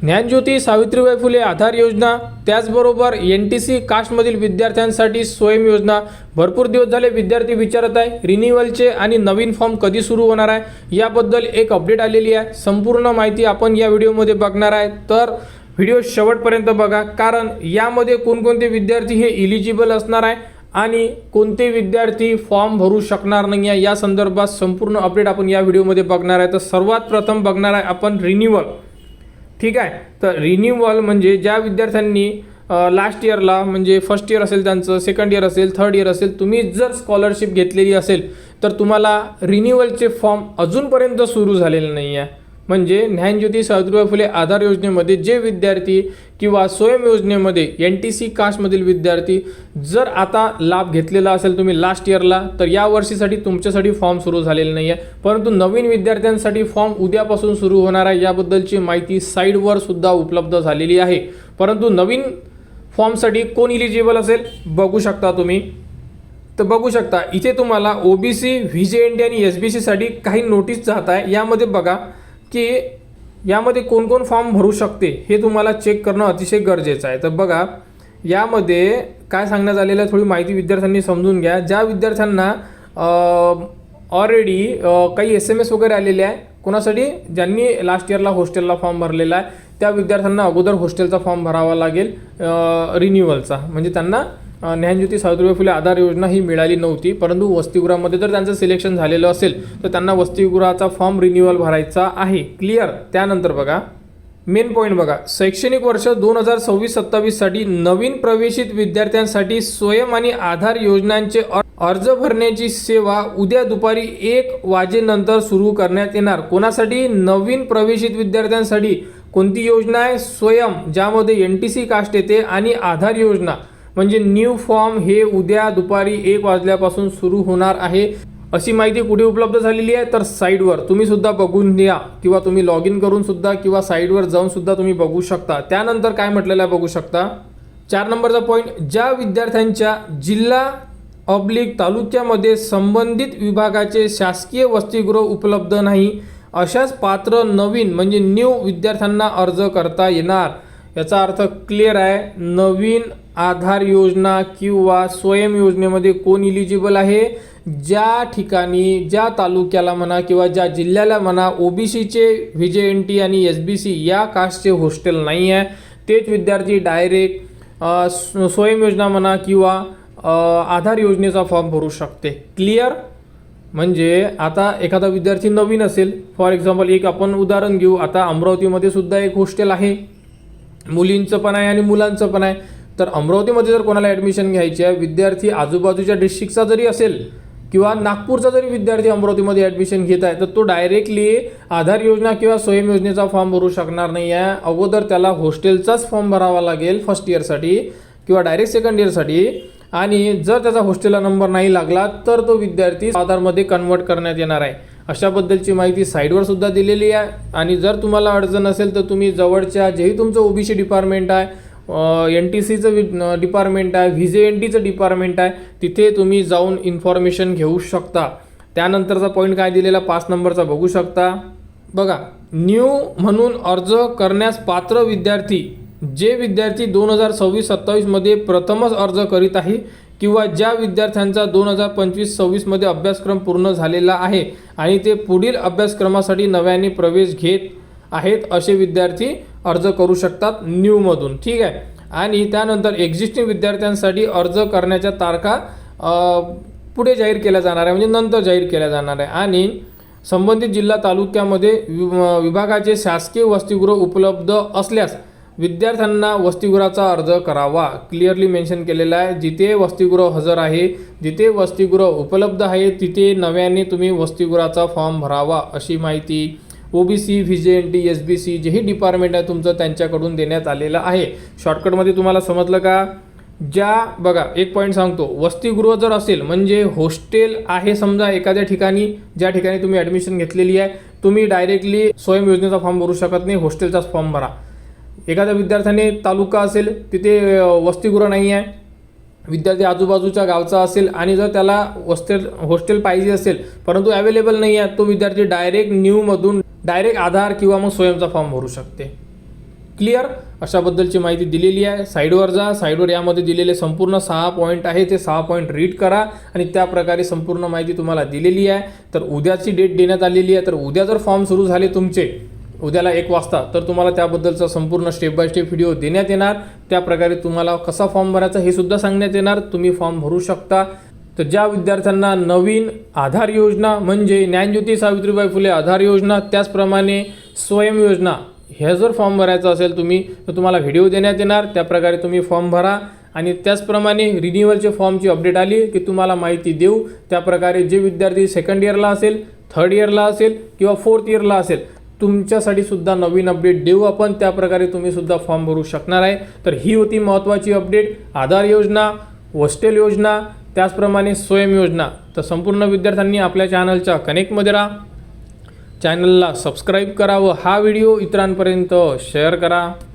ज्ञानज्योती सावित्रीबाई फुले आधार योजना, त्याचबरोबर NTC कास्टमधील विद्यार्थ्यांसाठी स्वयं योजना. भरपूर दिवस झाले विद्यार्थी विचारत आहे रिन्युअलचे आणि नवीन फॉर्म कधी सुरू होणार आहे याबद्दल एक अपडेट आलेली आहे. संपूर्ण माहिती आपण या व्हिडिओमध्ये बघणार आहे, तर व्हिडिओ शेवटपर्यंत बघा, कारण यामध्ये कोणकोणते विद्यार्थी हे इलिजिबल असणार आहे आणि कोणते विद्यार्थी फॉर्म भरू शकणार नाही आहे या संदर्भात संपूर्ण अपडेट आपण या व्हिडिओमध्ये बघणार आहे. तर सर्वात प्रथम बघणार आहे आपण रिन्युअल. ठीक आहे, तर रिन्युअल म्हणजे ज्या विद्यार्थ्यांनी लास्ट इयरला म्हणजे फर्स्ट इयर असेल त्यांचं, सेकंड इयर असेल, थर्ड इयर असेल, तुम्ही जर स्कॉलरशिप घेतलेली असेल तर तुम्हाला रिन्युअलचे फॉर्म अजूनपर्यंत सुरू झालेले नाही आहे. म्हणजे ज्ञानज्योती सावित्रीबाई फुले आधार योजनेमध्ये जे विद्यार्थी किंवा स्वयं योजनेमध्ये NTC कास्टमधील विद्यार्थी जर आता लाभ घेतलेला असेल तुम्ही लास्ट इयरला, तर या वर्षीसाठी तुमच्यासाठी फॉर्म सुरू झालेला नाही आहे. परंतु नवीन विद्यार्थ्यांसाठी फॉर्म उद्यापासून सुरू होणार आहे याबद्दलची माहिती साईडवर सुद्धा उपलब्ध झालेली आहे. परंतु नवीन फॉर्मसाठी कोण इलिजिबल असेल बघू शकता तुम्ही. तर बघू शकता इथे तुम्हाला OBC, VJNT आणि SBC साठी काही नोटीस जात आहे. यामध्ये बघा की यामध्ये कोण कोण फॉर्म भरू शकते हे तुम्हाला चेक करणं अतिशय गरजेचं आहे. तर बघा यामध्ये काय सांगण्यात आलेलं आहे, थोडी माहिती विद्यार्थ्यांनी समजून घ्या. ज्या विद्यार्थ्यांना ऑलरेडी काही SMS वगैरे आलेले आहे, कोणासाठी ज्यांनी लास्ट इयरला हॉस्टेलला फॉर्म भरलेला आहे त्या विद्यार्थ्यांना अगोदर हॉस्टेलचा फॉर्म भरावा लागेल रिन्युअलचा. म्हणजे त्यांना ज्ञानज्योती सावित्रीबाई फुले आधार योजना ही मिळाली नव्हती, परंतु वसतिगृहामध्ये जर त्यांचं सिलेक्शन झालेलं असेल तर त्यांना वसतिगृहाचा फॉर्म रिन्युअल भरायचा आहे. क्लिअर. त्यानंतर बघा मेन पॉईंट बघा, शैक्षणिक वर्ष 2026-27 साठी नवीन प्रवेशित विद्यार्थ्यांसाठी स्वयं आणि आधार योजनांचे अर्ज भरण्याची सेवा उद्या दुपारी 1 वाजेनंतर सुरू करण्यात येणार. कोणासाठी? नवीन प्रवेशित विद्यार्थ्यांसाठी. कोणती योजना आहे? स्वयं, ज्यामध्ये NTC कास्ट येते, आणि आधार योजना म्हणजे न्यू फॉर्म हे उद्या दुपारी 1 वाजल्यापासून सुरू होणार आहे. अशी माहिती कुठे उपलब्ध झालेली आहे तर साईडवर तुम्ही सुद्धा बघून घ्या, किंवा तुम्ही लॉग इन करून सुद्धा किंवा साईडवर जाऊन सुद्धा तुम्ही बघू शकता. त्यानंतर काय म्हटलेलं आहे बघू शकता. 4 नंबरचा पॉईंट, ज्या विद्यार्थ्यांच्या जिल्हा/ तालुक्यामध्ये संबंधित विभागाचे शासकीय वसतिगृह उपलब्ध नाही अशाच पात्र नवीन म्हणजे न्यू विद्यार्थ्यांना अर्ज करता येणार. याचा अर्थ क्लिअर आहे. नवीन आधार योजना किंवा स्वयं योजनेमध्ये कोण इलिजिबल आहे? ज्या ठिकाणी, ज्या तालुक्याला म्हणा किंवा ज्या जिल्ह्याला म्हणा OBCचे, VJNT आणि SBC या कास्टचे हॉस्टेल नाही आहे, तेच विद्यार्थी डायरेक्ट स्वयं योजना म्हणा किंवा आधार योजनेचा फॉर्म भरू शकते. क्लिअर. म्हणजे आता एखादा विद्यार्थी नवीन असेल, फॉर एक्झाम्पल एक आपण उदाहरण घेऊ. आता अमरावतीमध्ये सुद्धा एक हॉस्टेल आहे, मुलींचं पण आहे आणि मुलांचं पण आहे. तर अमरावतीमध्ये जर कोणाला ॲडमिशन घ्यायची आहे, विद्यार्थी आजूबाजूच्या डिस्ट्रिक्टचा जरी असेल किंवा नागपूरचा जरी विद्यार्थी अमरावतीमध्ये ॲडमिशन घेत आहे, तर तो डायरेक्टली आधार योजना किंवा स्वयं योजनेचा फॉर्म भरू शकणार नाही आहे. अगोदर त्याला हॉस्टेलचाच फॉर्म भरावा लागेल फर्स्ट इयरसाठी किंवा डायरेक्ट सेकंड इयरसाठी. आणि जर त्याचा हॉस्टेलला नंबर नाही लागला तर तो विद्यार्थी आधारमध्ये कन्वर्ट करण्यात येणार आहे. अशाबद्दलची माहिती साईडवर सुद्धा दिलेली आहे. आणि जर तुम्हाला अडचण असेल तर तुम्ही जवळच्या जेही तुमचं OBC डिपार्टमेंट आहे, NTCचं डिपार्टमेंट आहे, VJNTचं डिपार्टमेंट आहे, तिथे तुम्ही जाऊन इन्फॉर्मेशन घेऊ शकता. त्यानंतरचा पॉईंट काय दिलेला 5 नंबरचा बघू शकता. बघा, न्यू म्हणून अर्ज करण्यास पात्र विद्यार्थी, जे विद्यार्थी 2026-27 मध्ये प्रथमच अर्ज करीत आहे किंवा ज्या विद्यार्थ्यांचा 2025-26 मध्ये अभ्यासक्रम पूर्ण झालेला आहे आणि ते पुढील अभ्यासक्रमासाठी नव्याने प्रवेश घेत आहेत, असे विद्यार्थी अर्ज करू शकतात न्यूमधून. ठीक आहे. आणि त्यानंतर एक्झिस्टिंग विद्यार्थ्यांसाठी अर्ज करण्याच्या तारखा पुढे जाहीर केल्या जाणार आहे, म्हणजे नंतर जाहीर केल्या जाणार आहे. आणि संबंधित जिल्हा तालुक्यामध्ये विभागाचे शासकीय वसतिगृह उपलब्ध असल्यास विद्यार्थ्यांना वसतिगृहाचा अर्ज करावा. क्लिअरली मेन्शन केलेलं आहे. जिथे वसतिगृह हजर आहे, जिथे वसतिगृह उपलब्ध आहे, तिथे नव्याने तुम्ही वसतिगृहाचा फॉर्म भरावा, अशी माहिती OBC, VJNT, SBC जेही डिपार्टमेंट आहे तुमचं त्यांच्याकडून देण्यात आलेलं आहे. शॉर्टकटमध्ये तुम्हाला समजलं का? ज्या बघा एक पॉईंट सांगतो, वसतिगृह जर असेल म्हणजे हॉस्टेल आहे समजा एखाद्या ठिकाणी, ज्या ठिकाणी तुम्ही ॲडमिशन घेतलेली आहे, तुम्ही डायरेक्टली स्वयं योजनेचा फॉर्म भरू शकत नाही, हॉस्टेलचाच फॉर्म भरा. एखाद्या विद्यार्थ्याने तालुका असेल तिथे वसतिगृह नाही आहे, विद्यार्थी आजूबाजूच्या गावचा असेल आणि जर त्याला हॉस्टेल पाहिजे असेल परंतु अवेलेबल नाही आहे, तो विद्यार्थी डायरेक्ट न्यूमधून डायरेक्ट आधार किंवा मग स्वयंचा फॉर्म भरू शकते. क्लिअर अशाबद्दलची माहिती दिलेली आहे. साईडवर जा, साईडवर यामध्ये दिलेले संपूर्ण 6 पॉईंट आहे, ते 6 पॉईंट रीड करा आणि त्या प्रकारे संपूर्ण माहिती तुम्हाला दिलेली आहे. तर उद्याची डेट देण्यात आलेली आहे. तर उद्या जर फॉर्म सुरू झाले तुमचे उद्याला 1 वाजता, तर तुम्हाला त्याबद्दलचा संपूर्ण स्टेप बाय स्टेप व्हिडिओ देण्यात येणार. त्या प्रकारे तुम्हाला कसा फॉर्म भरायचा हे सुद्धा सांगण्यात येणार. तुम्ही फॉर्म भरू शकता. तर ज्या विद्यार्थ्यांना नवीन आधार योजना म्हणजे ज्ञानज्योती सावित्रीबाई फुले आधार योजना, त्याचप्रमाणे स्वयं योजना, हे जर फॉर्म भरायचा असेल तुम्ही, तर तुम्हाला व्हिडिओ देण्यात येणार. त्या प्रकारे तुम्ही फॉर्म भरा. आणि त्याचप्रमाणे रिन्युअलचे फॉर्मची अपडेट आली की तुम्हाला माहिती देऊ. त्या प्रकारे जे विद्यार्थी 2nd इयरला असेल, 3rd इयरला असेल किंवा 4th इयरला असेल, तुमच्यासाठी सुद्धा नवीन अपडेट देऊ आपण. त्या प्रकारे तुम्ही सुद्धा फॉर्म भरू शकणार आहे. तर ही होती महत्त्वाची अपडेट. आधार योजना, हॉस्टेल योजना, त्याचप्रमाणे स्वयं योजना. तर संपूर्ण विद्यार्थ्यांनी आपल्या चॅनलच्या कनेक्टमध्ये राहा, चॅनलला सबस्क्राईब करा व हा व्हिडिओ इतरांपर्यंत शेअर करा.